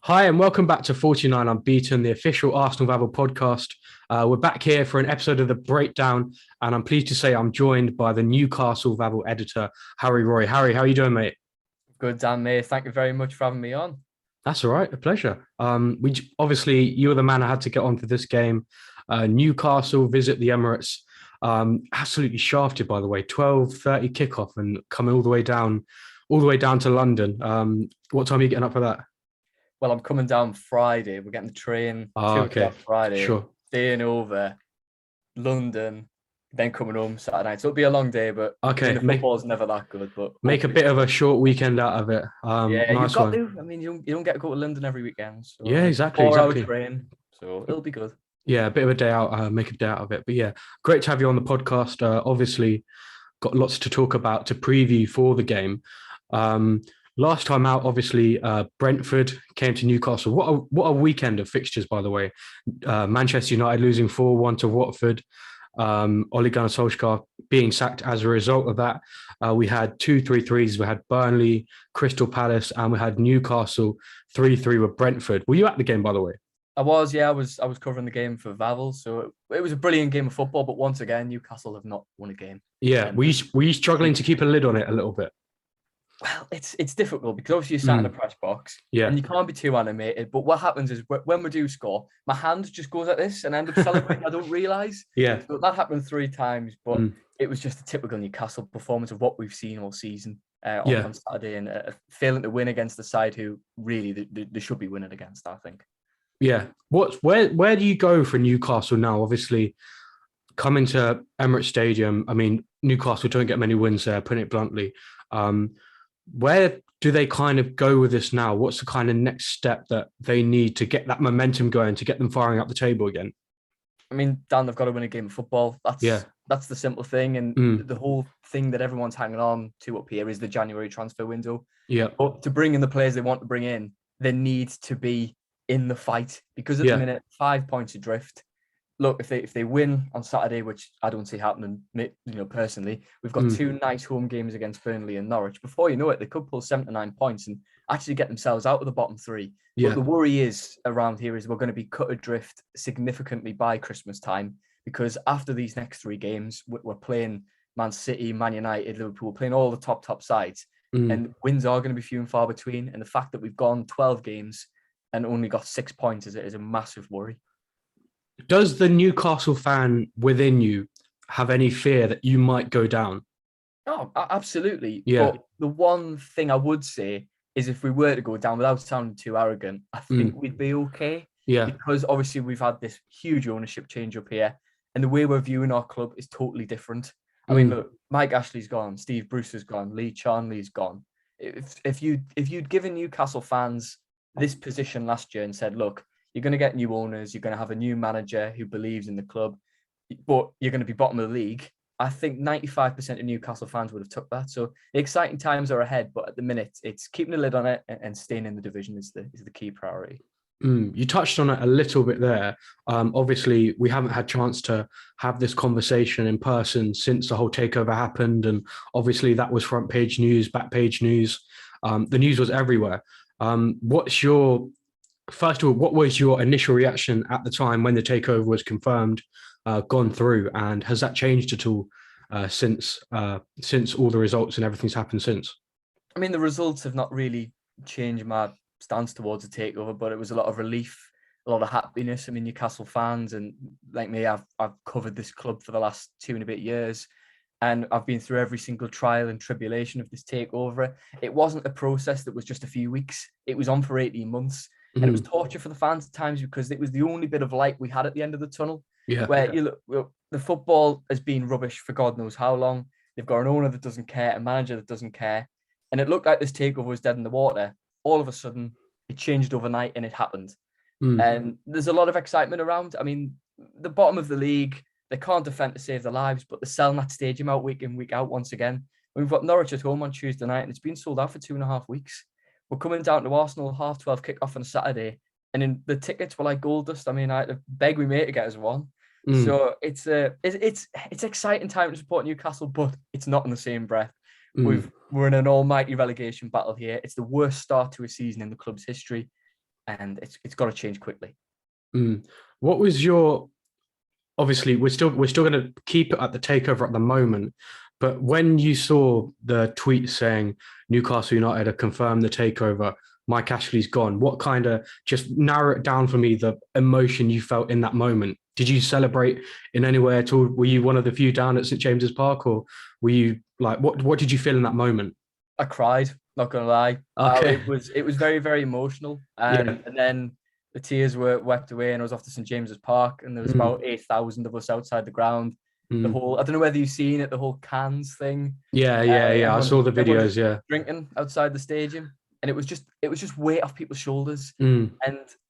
Hi, and welcome back to 49 Unbeaten, the official Arsenal Vavel podcast. We're back here for an episode of The Breakdown, and I'm pleased to say I'm joined by the Newcastle Vavel editor, Harry Roy. Harry, how are you doing, mate? Good, Dan, mate. Thank you very much for having me on. That's all right, a pleasure. Obviously, you were the man I had to get on for this game. Newcastle visit the Emirates. Absolutely shafted, by the way. 12:30 kickoff and coming all the way down to London. What time are you getting up for that? Well, I'm coming down Friday. We're getting the train Oh, 2 o'clock okay, Friday, sure. staying over London, then coming home Saturday night. So it'll be a long day, but Okay, the football's never that good. But make a hopefully, bit of a short weekend out of it. yeah, you've Nice got one. to. I mean, you don't get to go to London every weekend, so Yeah, it's a exactly, 4 hour exactly. train, so it'll be good. Yeah, a bit of a day out, make a day out of it. But yeah, great to have you on the podcast. Obviously, got lots to talk about to preview for the game. Um, Last time out, obviously, Brentford came to Newcastle. What a weekend of fixtures, by the way. Manchester United losing 4-1 to Watford. Ole Gunnar Solskjaer being sacked as a result of that. We had 2-3-3s. We had Burnley, Crystal Palace, and we had Newcastle 3-3 with Brentford. Were you at the game, by the way? I was covering the game for Vavel, so it was a brilliant game of football. But once again, Newcastle have not won a game. Yeah. And Were you struggling to keep a lid on it a little bit? Well, it's difficult because obviously you're sat in a Mm, press box yeah. and you can't be too animated. But what happens is when we do score, my hand just goes like this and I end up celebrating. I don't realise. Yeah. So that happened 3 times, but Mm, it was just a typical Newcastle performance of what we've seen all season on, yeah. on Saturday and failing to win against the side who really they should be winning against, I think. Yeah. Where do you go for Newcastle now? Obviously, coming to Emirates Stadium. I mean, Newcastle don't get many wins there, putting it bluntly. Um, where do they kind of go with this now? What's the kind of next step that they need to get that momentum going, to get them firing up the table again? I mean, Dan, they've got to win a game of football. Yeah. That's the simple thing. And Mm, the whole thing that everyone's hanging on to up here is the January transfer window. yeah. But to bring in the players they want to bring in, they need to be in the fight because at the Yeah. minute, 5 points adrift. Look, if they win on Saturday, which I don't see happening, personally, we've got Mm, two nice home games against Burnley and Norwich. Before you know it, they could pull 7 to 9 points and actually get themselves out of the bottom three. But yeah. the worry is around here is we're going to be cut adrift significantly by Christmas time because after these next 3 games, we're playing Man City, Man United, Liverpool, playing all the top sides, Mm. and wins are going to be few and far between. And the fact that we've gone 12 games and only got 6 points is a massive worry. Does the Newcastle fan within you have any fear that you might go down? Oh, absolutely. Yeah. But the one thing I would say is if we were to go down without sounding too arrogant, I think Mm, we'd be okay yeah. because obviously we've had this huge ownership change up here and the way we're viewing our club is totally different. I mean, Mm, look, Mike Ashley's gone, Steve Bruce's gone, Lee Charnley's gone. If you'd given Newcastle fans this position last year and said, look, you're going to get new owners, you're going to have a new manager who believes in the club, but you're going to be bottom of the league. I think 95% of Newcastle fans would have took that. So the exciting times are ahead, but at the minute, it's keeping a lid on it and staying in the division is the key priority. You touched on it a little bit there. Obviously, we haven't had chance to have this conversation in person since the whole takeover happened, and obviously that was front page news, back page news. The news was everywhere. What's your First of all, what was your initial reaction at the time when the takeover was confirmed, gone through, and has that changed at all since all the results and everything's happened since? I mean, the results have not really changed my stance towards the takeover, but it was a lot of relief, a lot of happiness. I mean, Newcastle fans and like me, I've covered this club for the last 2 and a bit years, and I've been through every single trial and tribulation of this takeover. It wasn't a process that was just a few weeks; it was on for 18 months, and it was Mm, torture for the fans at times because it was the only bit of light we had at the end of the tunnel. yeah. Where you look, the football has been rubbish for God knows how long. They've got an owner that doesn't care, a manager that doesn't care, and it looked like this takeover was dead in the water. All of a sudden, it changed overnight and it happened. Mm, And there's a lot of excitement around. I mean, the bottom of the league, they can't defend to save their lives, but they're selling that stadium out week in, week out once again. We've got Norwich at home on Tuesday night, and it's been sold out for 2.5 weeks. We're coming down to Arsenal 12:30 kickoff on a Saturday, and in the tickets were like gold dust. I mean, I had to beg we mate to get us one. mm, So it's exciting time to support Newcastle, but it's not in the same breath. mm. We're in an almighty relegation battle here. It's the worst start to a season in the club's history. and it's got to change quickly. What was your? Obviously, we're still going to keep it at the takeover at the moment. But when you saw the tweet saying Newcastle United have confirmed the takeover, Mike Ashley's gone, what kind of, just narrow it down for me, the emotion you felt in that moment? Did you celebrate in any way at all? Were you one of the few down at St James's Park, or were you like, what did you feel in that moment? I cried, not gonna lie. Okay. It was very, very emotional. And then the tears were wiped away, and I was off to St James's Park, and there was about 8,000 of us outside the ground. The whole, I don't know whether you've seen it, the whole cans thing. Yeah. I saw the videos. Yeah. Drinking outside the stadium, and it was just weight off people's shoulders. And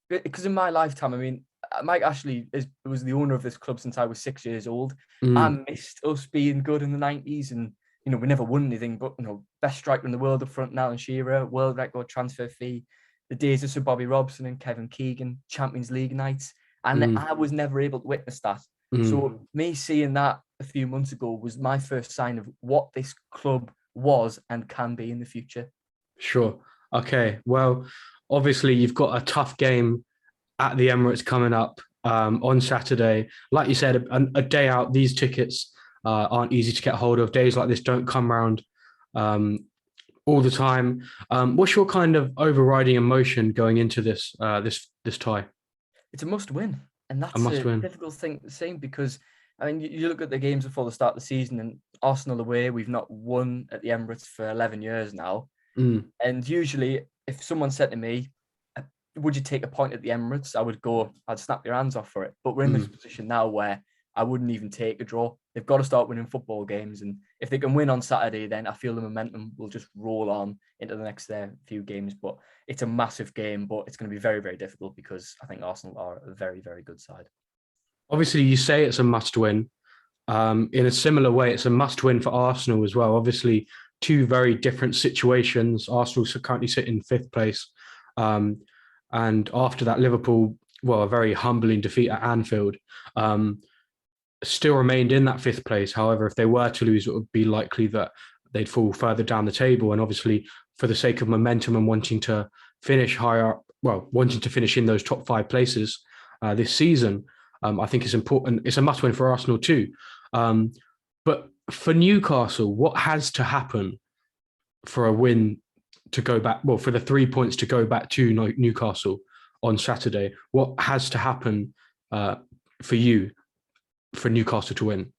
because in my lifetime, I mean, Mike Ashley was the owner of this club since I was 6 years old. I missed us being good in the 90s, and we never won anything, but best striker in the world up front now, and Shearer, world record transfer fee, the days of Sir Bobby Robson and Kevin Keegan, Champions League nights, and I was never able to witness that. So me seeing that a few months ago was my first sign of what this club was and can be in the future. Sure. Okay. Well, obviously you've got a tough game at the Emirates coming up on Saturday. Like you said, a day out. These tickets aren't easy to get hold of. Days like this don't come around all the time. What's your kind of overriding emotion going into this this tie? It's a must-win, and that's a difficult thing to say, because I mean, you look at the games before the start of the season, and Arsenal away, we've not won at the Emirates for 11 years now. And usually, if someone said to me, would you take a point at the Emirates? I'd snap your hands off for it. But we're in this position now where I wouldn't even take a draw. They've got to start winning football games. And if they can win on Saturday, then I feel the momentum will just roll on into the next few games. But it's a massive game, but it's going to be very, very difficult, because I think Arsenal are a very, very good side. Obviously, you say it's a must-win. In a similar way, it's a must-win for Arsenal as well. Obviously, two very different situations. Arsenal currently sit in 5th place. And after that, Liverpool, a very humbling defeat at Anfield, still remained in that 5th place. However, if they were to lose, it would be likely that they'd fall further down the table. And obviously, for the sake of momentum and wanting to finish higher up, wanting to finish in those top 5 places this season, I think it's important. It's a must-win for Arsenal too. But for Newcastle, what has to happen for a win to go back? Well, for the 3 points to go back to Newcastle on Saturday, what has to happen for Newcastle to win?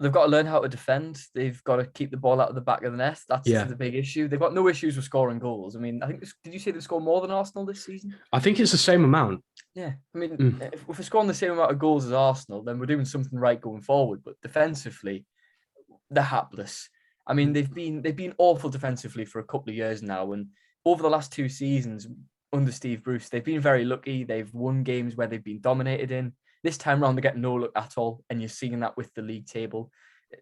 They've got to learn how to defend. They've got to keep the ball out of the back of the net. That's the big issue. They've got no issues with scoring goals. I mean, I think did you say they've scored more than Arsenal this season? I think it's the same amount. Yeah. I mean, if we're scoring the same amount of goals as Arsenal, then we're doing something right going forward. But defensively, they're hapless. I mean, they've been awful defensively for a couple of years now. And over the last 2 seasons under Steve Bruce, they've been very lucky. They've won games where they've been dominated in. This time around, they get no luck at all, and you're seeing that with the league table.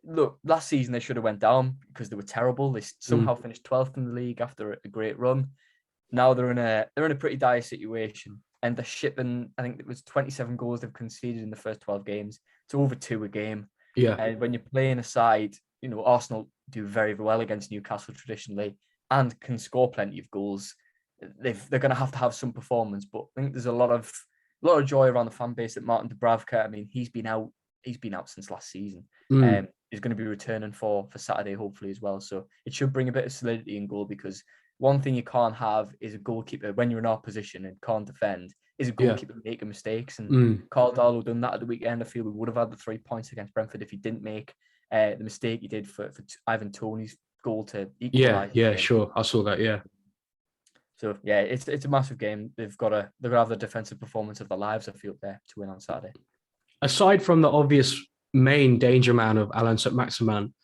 Look, last season they should have went down because they were terrible. They somehow finished 12th in the league after a great run. Now they're in a pretty dire situation, and they're shipping. I think it was 27 goals they've conceded in the first 12 games. It's over 2 a game. Yeah. And when you're playing a side, Arsenal do very, very well against Newcastle traditionally and can score plenty of goals. They're going to have some performance, but I think there's a lot of joy around the fan base that Martin Dubravka, I mean, he's been out since last season. He's going to be returning for Saturday, hopefully, as well. So it should bring a bit of solidity in goal, because one thing you can't have is a goalkeeper, when you're in our position and can't defend, is a goalkeeper making mistakes. And Carl Darlow done that at the weekend. I feel we would have had the 3 points against Brentford if he didn't make the mistake he did for Ivan Toney's goal to equalise. Yeah, sure. I saw that, yeah. So yeah, it's a massive game. They've got to have the defensive performance of their lives, I feel, there to win on Saturday. Aside from the obvious main danger man of Alan Saint-Maximin,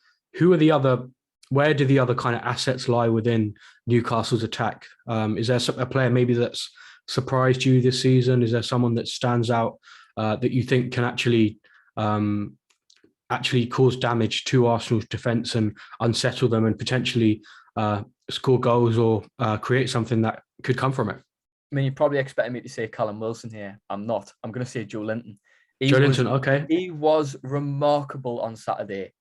where do the other kind of assets lie within Newcastle's attack? Is there a player maybe that's surprised you this season? Is there someone that stands out that you think can actually cause damage to Arsenal's defence and unsettle them and potentially score goals or create something that could come from it? I mean, you're probably expecting me to say Callum Wilson here. I'm not. I'm going to say Joe Linton. Okay. He was remarkable on Saturday.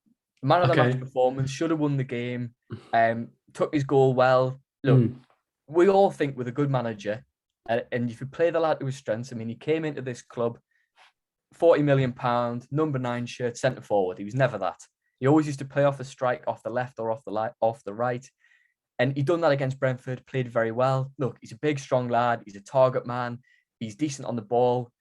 Man of the match performance, should have won the game, took his goal well. Look, we all think with a good manager, And if you play the lad to his strengths, I mean, he came into this club, £40 million, number 9 shirt, centre forward. He was never that. He always used to play off the strike, off the left or off the right. And he done that against Brentford, played very well. Look, he's a big, strong lad. He's a target man. He's decent on the ball.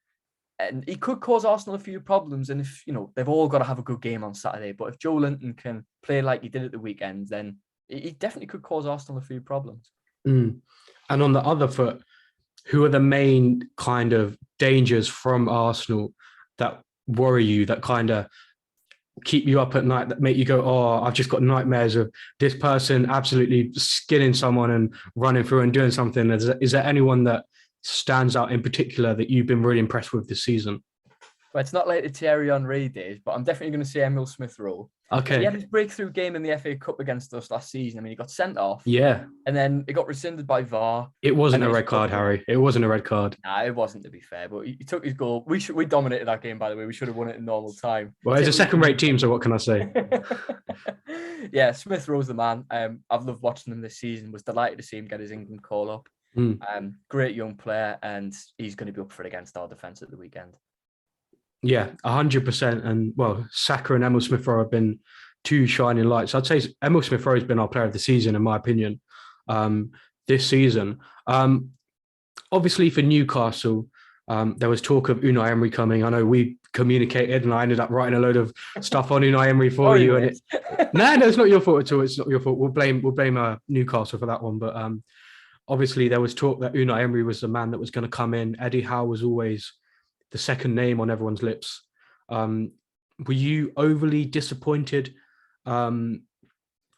And he could cause Arsenal a few problems. And if, they've all got to have a good game on Saturday. But if Joe Linton can play like he did at the weekend, then he definitely could cause Arsenal a few problems. And on the other foot, who are the main kind of dangers from Arsenal that worry you, that kind of keep you up at night, that make you go, oh, I've just got nightmares of this person absolutely skinning someone and running through and doing something? Is there anyone that stands out in particular that you've been really impressed with this season? Well, it's not like the Thierry Henry days, but I'm definitely going to say Emile Smith-Rowe. Okay. He had his breakthrough game in the FA Cup against us last season. I mean, he got sent off. Yeah. And then it got rescinded by VAR. It wasn't a red card, Harry. It wasn't a red card. Nah, it wasn't, to be fair. But he took his goal. We dominated that game, by the way. We should have won it in normal time. Well, it's a second-rate team, so what can I say? Yeah, Smith-Rowe's the man. I've loved watching him this season. Was delighted to see him get his England call up. Great young player, and he's going to be up for it against our defence at the weekend. Yeah, 100%. And, well, Saka and Emile Smith-Rowe have been two shining lights. I'd say Emile Smith-Rowe has been our player of the season, in my opinion, this season. Obviously, for Newcastle, there was talk of Unai Emery coming. I know we communicated, and I ended up writing a load of stuff on Unai Emery for you. And no, it's not your fault at all. It's not your fault. We'll blame Newcastle for that one. But obviously, there was talk that Unai Emery was the man that was going to come in. Eddie Howe was always the second name on everyone's lips. Were you overly disappointed when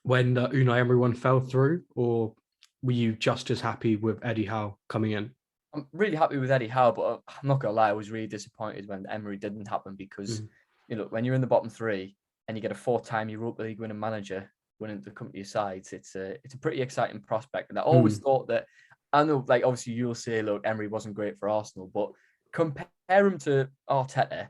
the Unai Emery one fell through, or were you just as happy with Eddie Howe coming in? I'm really happy with Eddie Howe, but I'm not going to lie, I was really disappointed when Emery didn't happen because, when you're in the bottom 3 and you get a 4-time Europa League winning manager winning to come to your sides, it's a pretty exciting prospect. And I always thought that, I know, like, obviously you'll say, look, Emery wasn't great for Arsenal, but compare him to Arteta,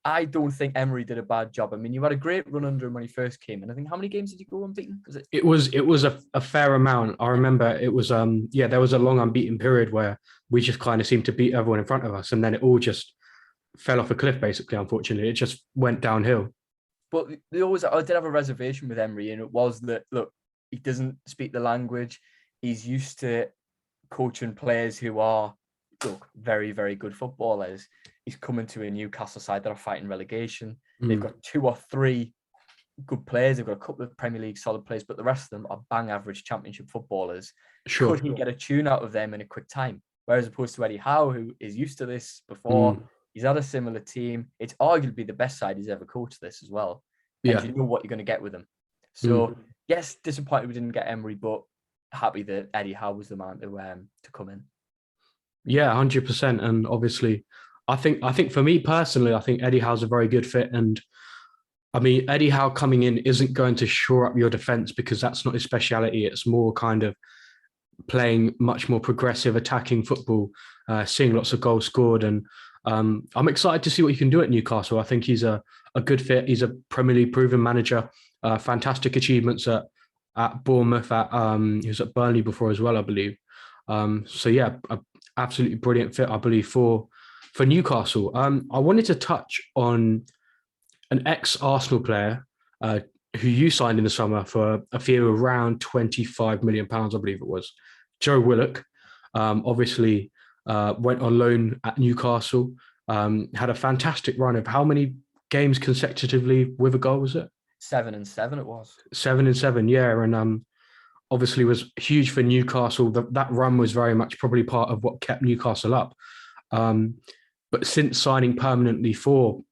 I don't think Emery did a bad job. I mean, you had a great run under him when he first came in. I think, how many games did you go unbeaten? It was a fair amount. I remember it was there was a long unbeaten period where we just kind of seemed to beat everyone in front of us, and then it all just fell off a cliff. Basically, unfortunately, it just went downhill. But I did have a reservation with Emery, and it was that, look, he doesn't speak the language. He's used to coaching players who are, look, very, very good footballers. He's coming to a Newcastle side that are fighting relegation. They've got 2 or 3 good players. They've got a couple of Premier League solid players, but the rest of them are bang average Championship footballers. Sure. Could he get a tune out of them in a quick time? Whereas opposed to Eddie Howe, who is used to this before, he's had a similar team. It's arguably the best side he's ever coached this as well. And you know what you're going to get with him. So, yes, disappointed we didn't get Emery, but happy that Eddie Howe was the man to come in. Yeah, 100%. And obviously, I think for me personally, I think Eddie Howe's a very good fit. And I mean, Eddie Howe coming in isn't going to shore up your defense because that's not his speciality. It's more kind of playing much more progressive attacking football, seeing lots of goals scored. And I'm excited to see what he can do at Newcastle. I think he's a good fit. He's a Premier League proven manager, fantastic achievements at Bournemouth. He was at Burnley before as well, I believe. So yeah, absolutely brilliant fit, I believe, for Newcastle. I wanted to touch on an ex-Arsenal player who you signed in the summer for a fee of around £25 million, I believe it was. Joe Willock, obviously went on loan at Newcastle, had a fantastic run of how many games consecutively with a goal, was it? 7 and 7 it was. 7 and 7, yeah. And obviously was huge for Newcastle. That run was very much probably part of what kept Newcastle up. But since signing permanently for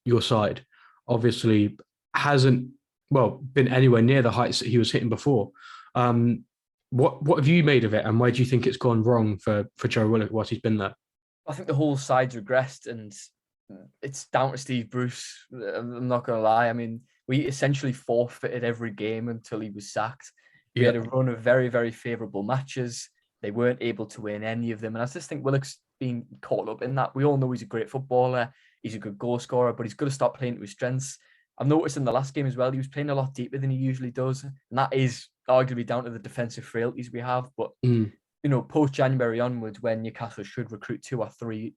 your side, obviously hasn't, been anywhere near the heights that he was hitting before. What have you made of it, and why do you think it's gone wrong for Joe Willock whilst he's been there? I think the whole side's regressed, and it's down to Steve Bruce. I'm not going to lie. I mean, we essentially forfeited every game until he was sacked. We had a run of very, very favourable matches. They weren't able to win any of them. And I just think Willock's been caught up in that. We all know he's a great footballer. He's a good goal scorer, but he's got to stop playing to his strengths. I've noticed in the last game as well, he was playing a lot deeper than he usually does. And that is arguably down to the defensive frailties we have. But post January onwards, when Newcastle should recruit 2 or 3,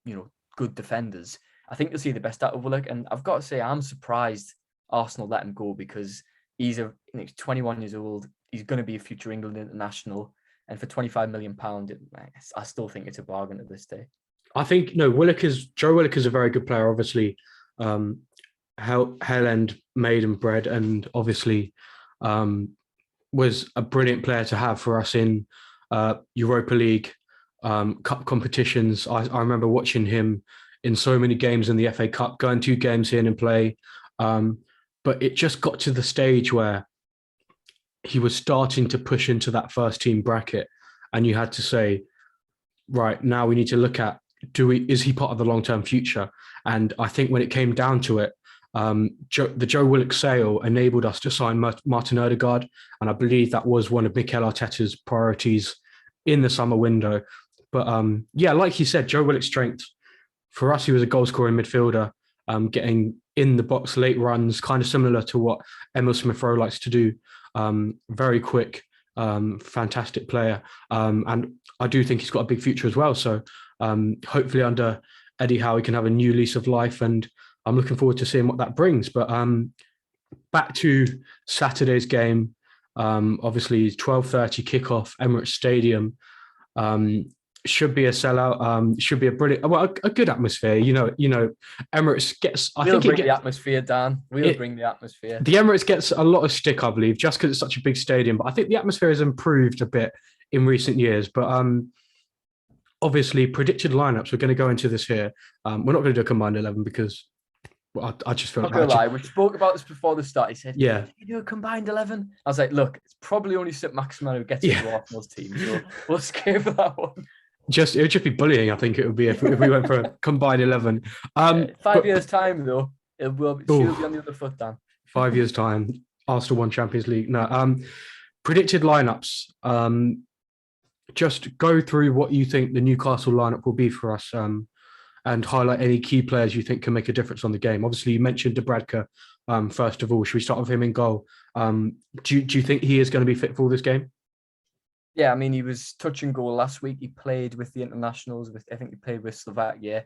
good defenders, I think you'll see the best out of Willock. And I've got to say, I'm surprised Arsenal let him go, because he's 21 years old. He's going to be a future England international. And for £25 million, I still think it's a bargain to this day. I think, Joe Willock is a very good player, obviously. Hell End made and bred, and obviously was a brilliant player to have for us in Europa League cup competitions. I remember watching him in so many games in the FA Cup, going 2 games in and play. But it just got to the stage where he was starting to push into that first team bracket, and you had to say, right, now we need to look at, is he part of the long-term future? And I think when it came down to it, the Joe Willock sale enabled us to sign Martin Odegaard, and I believe that was one of Mikel Arteta's priorities in the summer window. But like you said, Joe Willock's strength, for us, he was a goal-scoring midfielder, getting in the box late runs, kind of similar to what Emile Smith-Rowe likes to do. Very quick, fantastic player. And I do think he's got a big future as well. So hopefully under Eddie Howe, he can have a new lease of life, and I'm looking forward to seeing what that brings. But back to Saturday's game, obviously 12:30 kickoff, Emirates Stadium. Should be a sellout. Should be a brilliant, a good atmosphere. Emirates gets. We'll bring the atmosphere, Dan. We'll bring the atmosphere. The Emirates gets a lot of stick, I believe, just because it's such a big stadium. But I think the atmosphere has improved a bit in recent years. But obviously, predicted lineups. We're going to go into this here. We're not going to do a combined 11 because I just feel like. Not gonna lie, we spoke about this before the start. He said, "Yeah, can you do a combined 11?" I was like, "Look, it's probably only St. Maximin who gets into Arsenal's team, so we'll skip that one." It would just be bullying. I think it would be if we went for a combined 11. 5 years time though, she'll be on the other foot, Dan. 5 years time, Arsenal won Champions League. No, predicted lineups. Just go through what you think the Newcastle lineup will be for us, and highlight any key players you think can make a difference on the game. Obviously, you mentioned Dubravka. First of all, should we start with him in goal? Do you think he is going to be fit for this game? Yeah, I mean, he was touch and goal last week. He played with the internationals. I think he played with Slovakia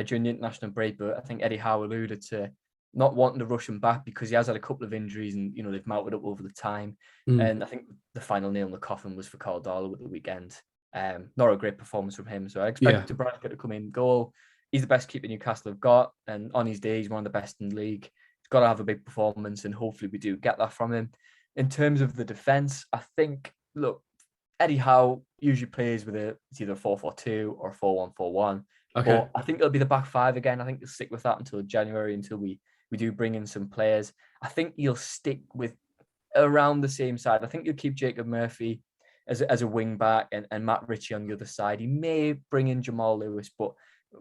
during the international break. But I think Eddie Howe alluded to not wanting to rush him back because he has had a couple of injuries, and they've mounted up over the time. And I think the final nail in the coffin was for Carl Darlow at the weekend. Not a great performance from him. So I expect Dubravka to come in goal. He's the best keeper Newcastle have got, and on his day, he's one of the best in the league. He's got to have a big performance, and hopefully we do get that from him. In terms of the defence, I think, look, Eddie Howe usually plays with it's either 4-4-2 or 4-1-4-1. Okay. But I think it'll be the back 5 again. I think he'll stick with that until January, until we do bring in some players. I think he'll stick with around the same side. I think he'll keep Jacob Murphy as a wing back and Matt Ritchie on the other side. He may bring in Jamal Lewis, but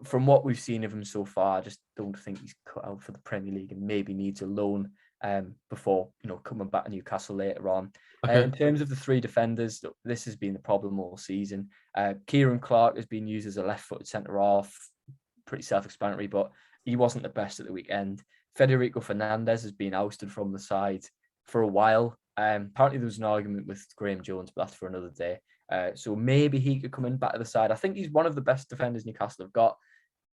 from what we've seen of him so far, I just don't think he's cut out for the Premier League and maybe needs a loan before coming back to Newcastle later on. Okay. In terms of the 3 defenders, this has been the problem all season. Kieran Clark has been used as a left-footed centre-half, pretty self-explanatory, but he wasn't the best at the weekend. Federico Fernandez has been ousted from the side for a while. Apparently there was an argument with Graham Jones, but that's for another day. So maybe he could come in back to the side. I think he's one of the best defenders Newcastle have got.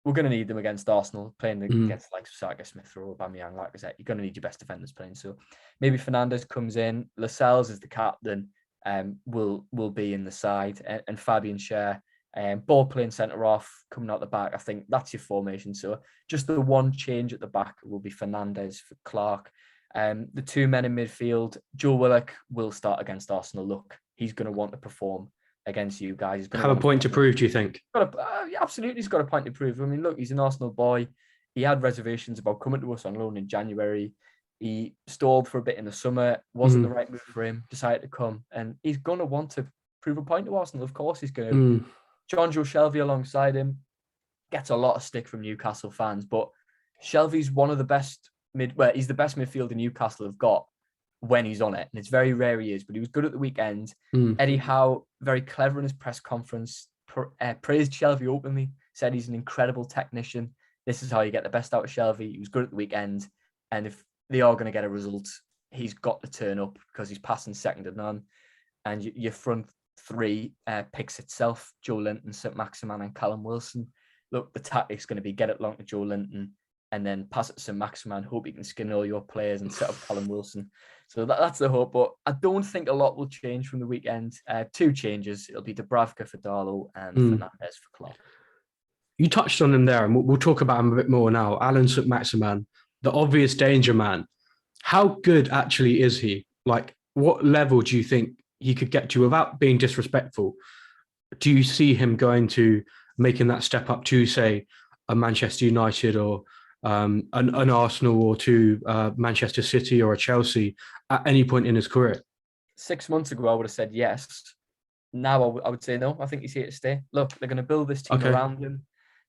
We're going to need them against Arsenal, playing against like Saka, Smith-Rowe, Aubameyang. Like I said, you're going to need your best defenders playing. So maybe Fernandez comes in. Lascelles is the captain, will be in the side, and Fabian Schär, ball playing centre off, coming out the back. I think that's your formation. So just the one change at the back will be Fernandez for Clark. The 2 men in midfield, Joe Willock will start against Arsenal. Look, he's going to want to perform against you guys. He's going to have a point to prove, do you think? Absolutely, he's got a point to prove. I mean, look, he's an Arsenal boy. He had reservations about coming to us on loan in January. He stalled for a bit in the summer. Wasn't the right move for him. Decided to come. And he's going to want to prove a point to Arsenal. Of course he's going to. Jonjo Shelvey alongside him gets a lot of stick from Newcastle fans. But Shelvey's one of the best he's the best midfielder Newcastle have got when he's on it. And it's very rare he is, but he was good at the weekend. Eddie Howe, very clever in his press conference, praised Shelvey openly, said he's an incredible technician. This is how you get the best out of Shelvey. He was good at the weekend. And if they are going to get a result, he's got to turn up because he's passing second to none. And your front three picks itself: Joe Linton, St Maximin, and Callum Wilson. Look, the tactic's going to be get it long to Joe Linton and then pass it to St Maximin. Hope you can skin all your players and set up Callum Wilson. So that's the hope. But I don't think a lot will change from the weekend. Two changes. It'll be Dubravka for Darlow and Fernandes for Klopp. You touched on him there, and we'll talk about him a bit more now. Alan St Maximin, the obvious danger man. How good actually is he? Like, what level do you think he could get to without being disrespectful? Do you see him going to making that step up to, say, a Manchester United or an Arsenal, or to Manchester City or a Chelsea at any point in his career? 6 months ago, I would have said yes. Now I would say no. I think he's here to stay. Look, they're going to build this team around him.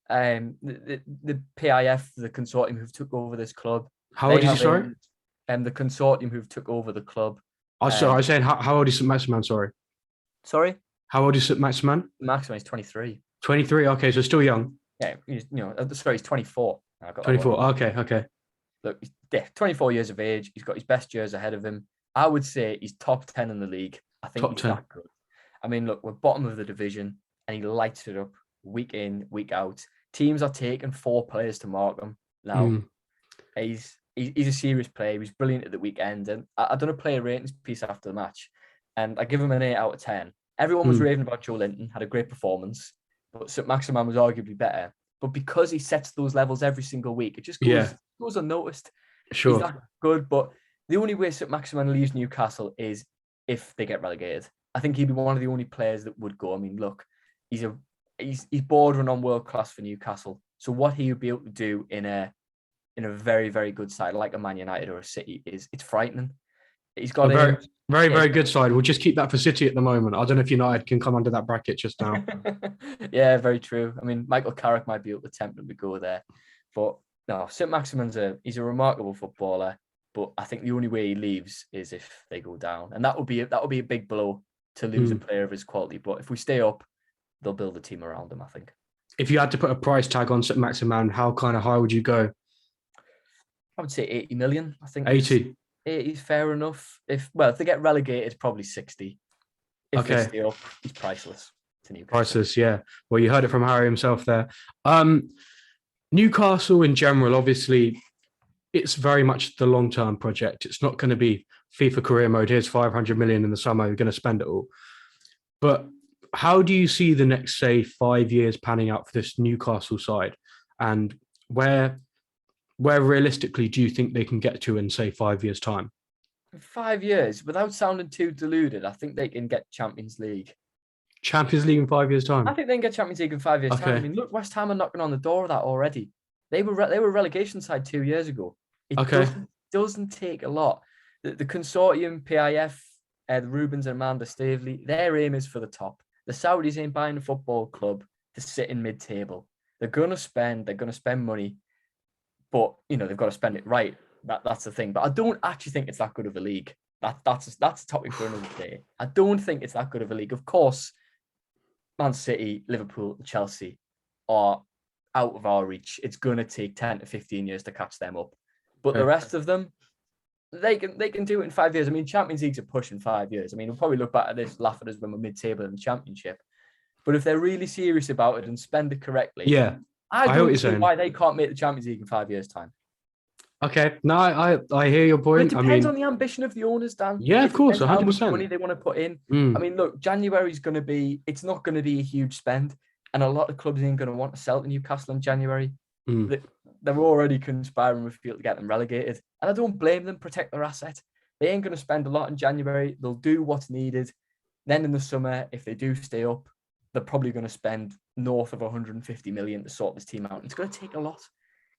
The PIF, the consortium who've took over this club. How old is he, sorry? The consortium who've took over the club. Sorry, I was saying, how old is St Maximin, sorry? Sorry? How old is St Maximin? Maximin is 23. 23, okay, so still young. Yeah, he's 24. 24, okay. Look, he's 24 years of age. He's got his best years ahead of him. I would say he's top 10 in the league. I think he's that good. I mean, look, we're bottom of the division and he lights it up week in, week out. Teams are taking 4 players to mark him now. He's a serious player. He was brilliant at the weekend. And I done a player ratings piece after the match and I give him an 8 out of 10. Everyone was raving about Joe Linton, had a great performance, but St Maximin was arguably better. But because he sets those levels every single week, it just goes unnoticed. Sure. He's that good, but the only way St Maximin leaves Newcastle is if they get relegated. I think he'd be one of the only players that would go. I mean, look, he's bordering on world class for Newcastle. So what he would be able to do in a very, very good side like a Man United or a City it's frightening. He's got a very good side. We'll just keep that for City at the moment. I don't know if United can come under that bracket just now. Yeah, very true. I mean, Michael Carrick might be able to tempt him to go there, but no, St Maximin's he's a remarkable footballer. But I think the only way he leaves is if they go down, and that would be a big blow to lose a player of his quality. But if we stay up, they'll build a team around him, I think. If you had to put a price tag on St Maximin, how kind of high would you go? I would say 80 million. I think 80. 80 is fair enough. If they get relegated, probably 60. If they stay up, he's priceless to Newcastle. Priceless, yeah. Well, you heard it from Harry himself there. Newcastle in general, obviously, it's very much the long-term project. It's not going to be FIFA career mode. Here's 500 million in the summer. You're going to spend it all. But how do you see the next, say, 5 years panning out for this Newcastle side? And where realistically do you think they can get to in, say, 5 years' time? 5 years, without sounding too deluded, I think they can get Champions League. Champions League in 5 years' time? I think they can get Champions League in 5 years' time. I mean, look, West Ham are knocking on the door of that already. They were relegation side 2 years ago. It doesn't take a lot. The consortium, PIF, the Rubens and Amanda Stavely, their aim is for the top. The Saudis ain't buying a football club to sit in mid-table. They're going to spend money. But, they've got to spend it right. That's the thing. But I don't actually think it's that good of a league. That's a topic for another day. I don't think it's that good of a league. Of course, Man City, Liverpool, Chelsea are out of our reach. It's going to take 10 to 15 years to catch them up. But the rest of them, they can do it in 5 years. I mean, Champions League's a push in 5 years. I mean, we'll probably look back at this, laugh at us when we're mid-table in the Championship. But if they're really serious about it and spend it correctly, I don't see why they can't make the Champions League in 5 years' time. Okay, no, I hear your point. It depends on the ambition of the owners, Dan. Yeah, of course, 100%. How much money they want to put in. I mean, look, January's going to be, it's not going to be a huge spend. And a lot of clubs ain't going to want to sell to Newcastle in January. They're already conspiring with people to get them relegated. And I don't blame them, protect their asset. They ain't going to spend a lot in January. They'll do what's needed. Then in the summer, if they do stay up, they're probably going to spend north of 150 million to sort this team out. It's going to take a lot.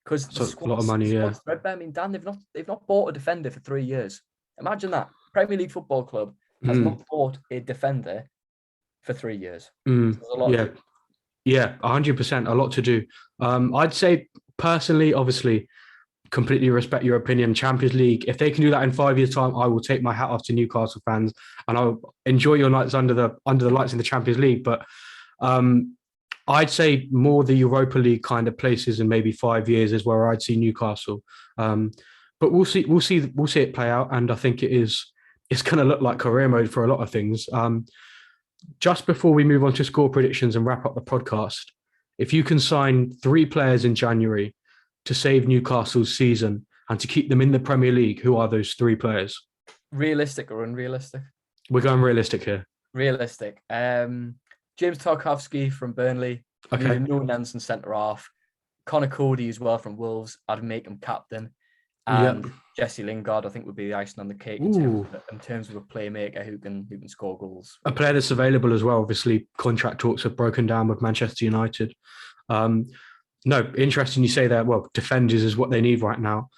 Because a lot of money, yeah. I mean, Dan, they've not bought a defender for 3 years. Imagine that. Premier League Football Club has not bought a defender for 3 years. There's a lot to do. Yeah, 100%. A lot to do. I'd say personally, obviously, completely respect your opinion. Champions League, if they can do that in 5 years' time, I will take my hat off to Newcastle fans and I'll enjoy your nights under the lights in the Champions League. But I'd say more the Europa League kind of places in maybe 5 years is where I'd see Newcastle. But we'll see it play out, and I think it's going to look like career mode for a lot of things. just before we move on to score predictions and wrap up the podcast, if you can sign 3 players in January to save Newcastle's season and to keep them in the Premier League, who are those 3 players? Realistic or unrealistic? We're going realistic here. Realistic. James Tarkowski from Burnley. Okay. Need a no Nansen centre half. Connor Cody as well from Wolves. I'd make him captain. And Jesse Lingard, I think, would be the icing on the cake in terms of a playmaker who can score goals. A player that's available as well. Obviously, contract talks have broken down with Manchester United. No, interesting you say that. Well, defenders is what they need right now.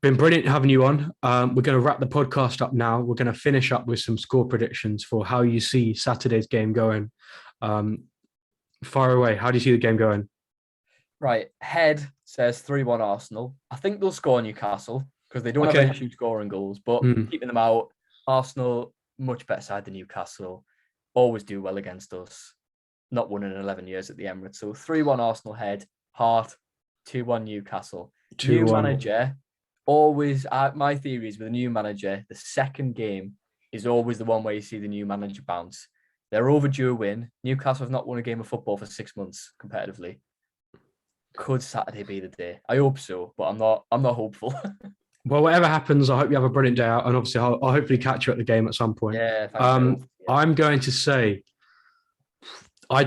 Been brilliant having you on. We're going to wrap the podcast up now. We're going to finish up with some score predictions for how you see Saturday's game going. Far away. How do you see the game going? Right. Head says 3-1 Arsenal. I think they'll score Newcastle because they don't have an issue scoring goals, but keeping them out. Arsenal, much better side than Newcastle. Always do well against us. Not won in 11 years at the Emirates. So 3-1 Arsenal head. Heart, 2-1 Newcastle. 2-1. New manager. Always, my theory is with a new manager, the second game is always the one where you see the new manager bounce. They're overdue a win. Newcastle have not won a game of football for 6 months competitively. Could Saturday be the day? I hope so, but I'm not hopeful. Well, whatever happens, I hope you have a brilliant day out, and obviously I'll hopefully catch you at the game at some point. Yeah. I'm going to say, I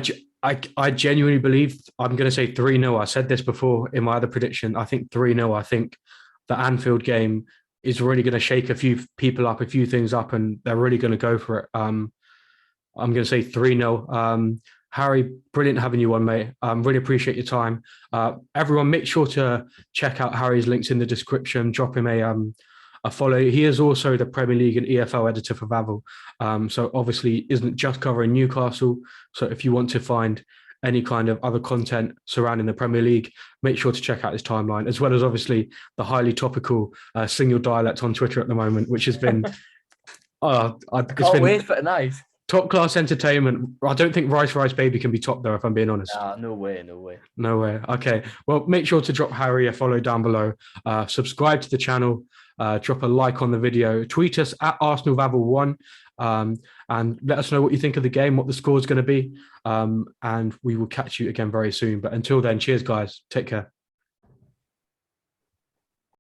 genuinely believe I'm going to say 3-0. I said this before in my other prediction. I think 3-0. I think the Anfield game is really going to shake a few people up, a few things up, and they're really going to go for it. I'm going to say 3-0. Harry, brilliant having you on, mate. Really appreciate your time. Everyone, make sure to check out Harry's links in the description. Drop him a follow. He is also the Premier League and EFL editor for Vavel. So obviously isn't just covering Newcastle. So if you want to find any kind of other content surrounding the Premier League, make sure to check out his timeline, as well as obviously the highly topical single dialect on Twitter at the moment, which has been... I can't wait for tonight. Top class entertainment. I don't think Rice Baby can be top though, if I'm being honest. No way. No way. Okay. Well, make sure to drop Harry a follow down below. Subscribe to the channel. Drop a like on the video. Tweet us at ArsenalVavel1 and let us know what you think of the game, what the score is going to be. And we will catch you again very soon. But until then, cheers, guys. Take care.